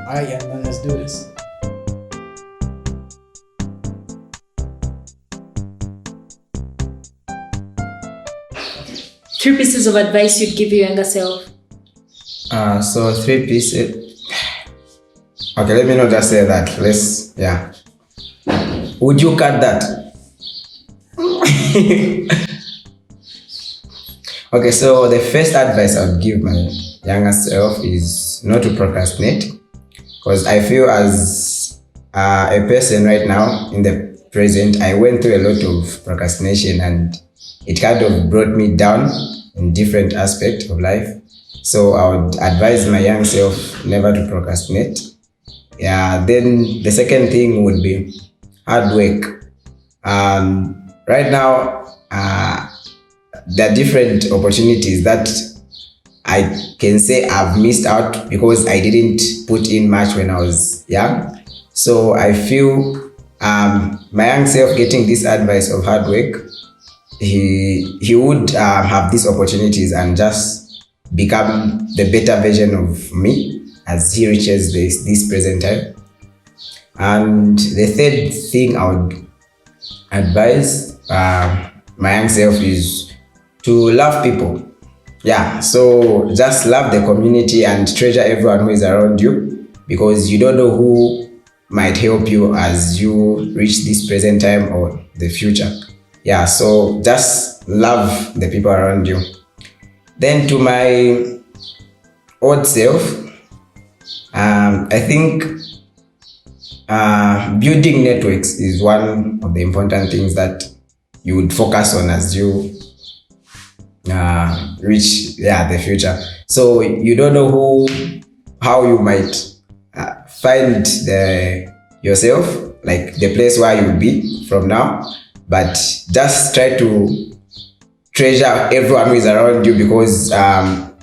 Alright, young man, let's do this. 3 pieces of advice you'd give your younger self. So 3 pieces. Okay, let me not just say that. Would you cut that? Okay, so the first advice I would give my younger self is not to procrastinate, because I feel as a person right now in the present, I went through a lot of procrastination and it kind of brought me down in different aspects of life. So I would advise my young self never to procrastinate. Yeah, then the second thing would be hard work. Right now, there are different opportunities that I can say I've missed out because I didn't put in much when I was young. So I feel my young self getting this advice of hard work, he would have these opportunities and just become the better version of me as he reaches this present time. And the third thing I would advise my young self is to love people. Yeah, so just love the community and treasure everyone who is around you, because you don't know who might help you as you reach this present time or the future. Yeah, so just love the people around you. Then to my old self, I think building networks is one of the important things that you would focus on as you reach the future. So you don't know how you might find yourself, like the place where you'll be from now, but just try to treasure everyone who is around you, because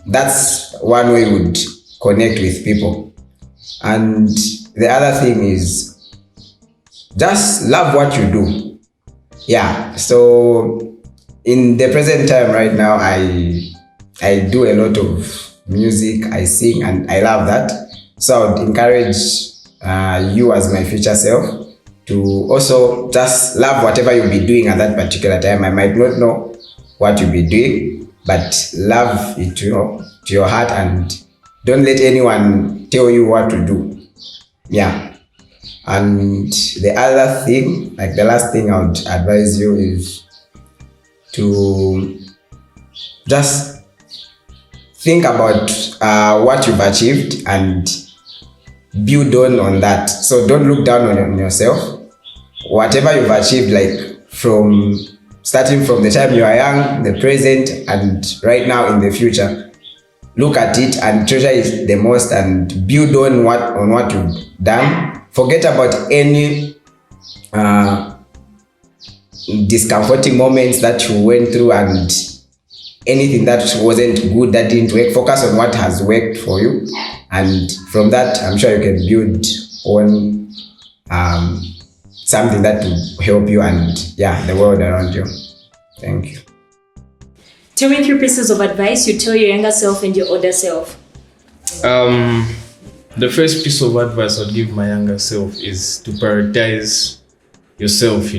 that's one way you would connect with people. And the other thing is just love what you do. Yeah, so in the present time right now, I do a lot of music, I sing, and I love that. So I would encourage you as my future self to also just love whatever you'll be doing at that particular time. I might not know what you'll be doing, but love it to your heart and don't let anyone tell you what to do. Yeah. And the other thing, like the last thing I would advise you is to just think about what you've achieved and build on that. So don't look down on yourself. Whatever you've achieved, like starting from the time you are young, the present, and right now in the future, look at it and treasure it the most and build on what you've done. Forget about any discomforting moments that you went through and anything that wasn't good, that didn't work. Focus on what has worked for you, and from that I'm sure you can build on something that will help you and the world around you. Thank you. Tell me 3 pieces of advice you tell your younger self and your older self. The first piece of advice I'd give my younger self is to prioritize yourself.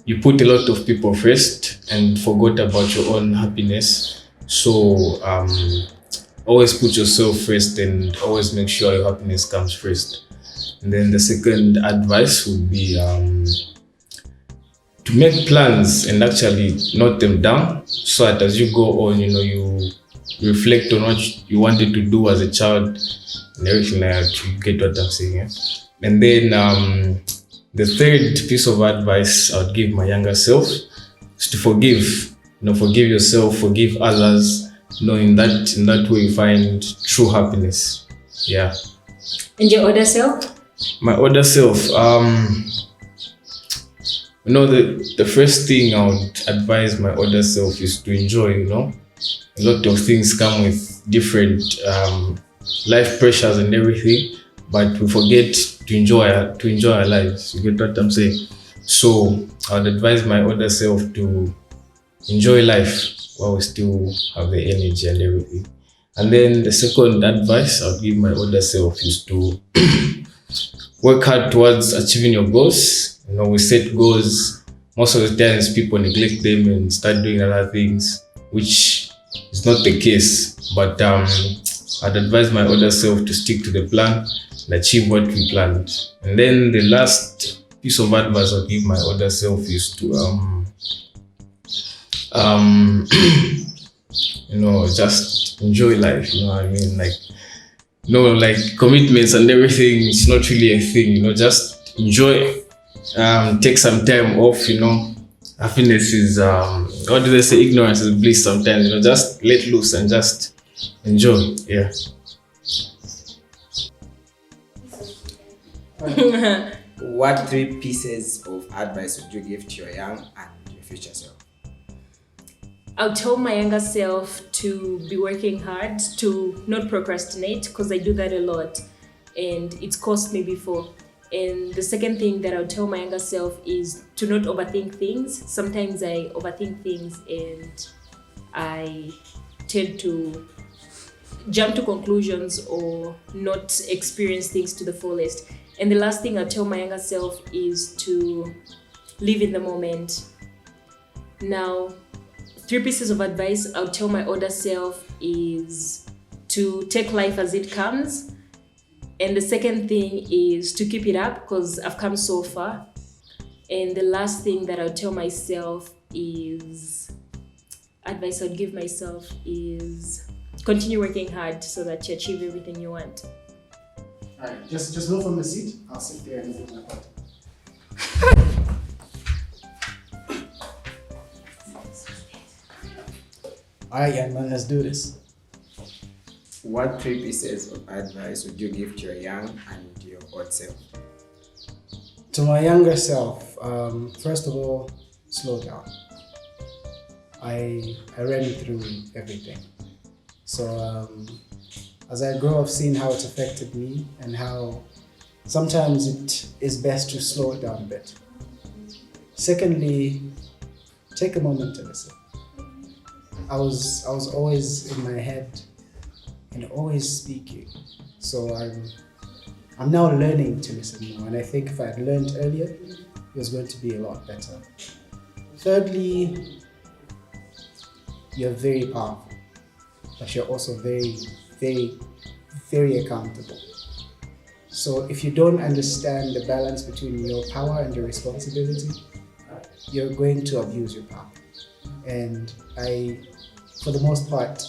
You put a lot of people first and forgot about your own happiness. So always put yourself first and always make sure your happiness comes first. And then the second advice would be to make plans and actually note them down, so that as you go on, you reflect on what you wanted to do as a child and everything like that. You get what I'm saying. Yeah? And then the third piece of advice I would give my younger self is to forgive. Forgive yourself, forgive others. In that way you find true happiness. Yeah. And your older self? My older self, the first thing I would advise my older self is to enjoy. A lot of things come with different life pressures and everything, but we forget to enjoy our lives. You get what I'm saying? So I would advise my older self to enjoy life while we still have the energy and everything. And then the second advice I'll give my older self is to work hard towards achieving your goals. You know, we set goals. Most of the times people neglect them and start doing other things, which is not the case. But I'd advise my older self to stick to the plan and achieve what we planned. And then the last piece of advice I'll give my older self is to just enjoy life. You know what I mean? Like, no, like commitments and everything, it's not really a thing. Just enjoy. Take some time off. Happiness is what do they say? Ignorance is bliss. Sometimes, just let loose and just enjoy. Yeah. What 3 pieces of advice would you give to your young and your future self? I'll tell my younger self to be working hard, to not procrastinate, because I do that a lot and it's cost me before. And the second thing that I'll tell my younger self is to not overthink things. Sometimes I overthink things and I tend to jump to conclusions or not experience things to the fullest. And the last thing I'll tell my younger self is to live in the moment. Now, 3 pieces of advice I'll tell my older self is to take life as it comes. And the second thing is to keep it up, because I've come so far. And the last thing that I'll tell myself is, advice I'd give myself is continue working hard so that you achieve everything you want. All right, just move from the seat. I'll sit there and do my part. All right, young man, let's do this. What 3 pieces of advice would you give to your young and your old self? To my younger self, first of all, slow down. I ran through everything. So as I grow, I've seen how it's affected me and how sometimes it is best to slow it down a bit. Secondly, take a moment to listen. I was always in my head and always speaking. So I'm now learning to listen more, and I think if I had learned earlier, it was going to be a lot better. Thirdly, you're very powerful, but you're also very, very, very accountable. So if you don't understand the balance between your power and your responsibility, you're going to abuse your power. And I, for the most part,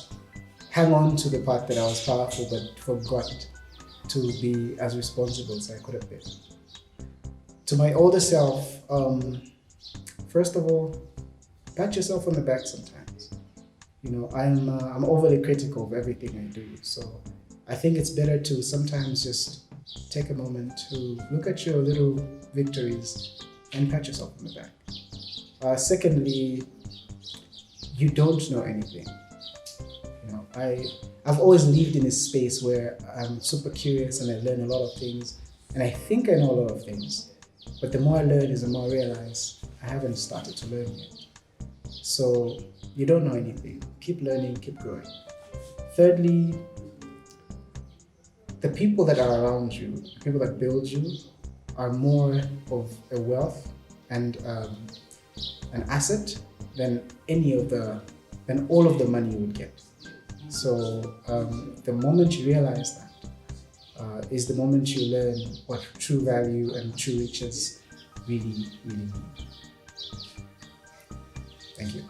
hang on to the part that I was powerful but forgot to be as responsible as I could have been. To my older self, first of all, pat yourself on the back sometimes. I'm overly critical of everything I do, so I think it's better to sometimes just take a moment to look at your little victories and pat yourself on the back. Secondly, you don't know anything. I've always lived in a space where I'm super curious and I learn a lot of things, and I think I know a lot of things, but the more I learn is the more I realize I haven't started to learn yet. So you don't know anything. Keep learning, keep growing. Thirdly, the people that are around you, the people that build you, are more of a wealth and an asset than all of the money you would get. So the moment you realize that is the moment you learn what true value and true riches really, really mean. Thank you.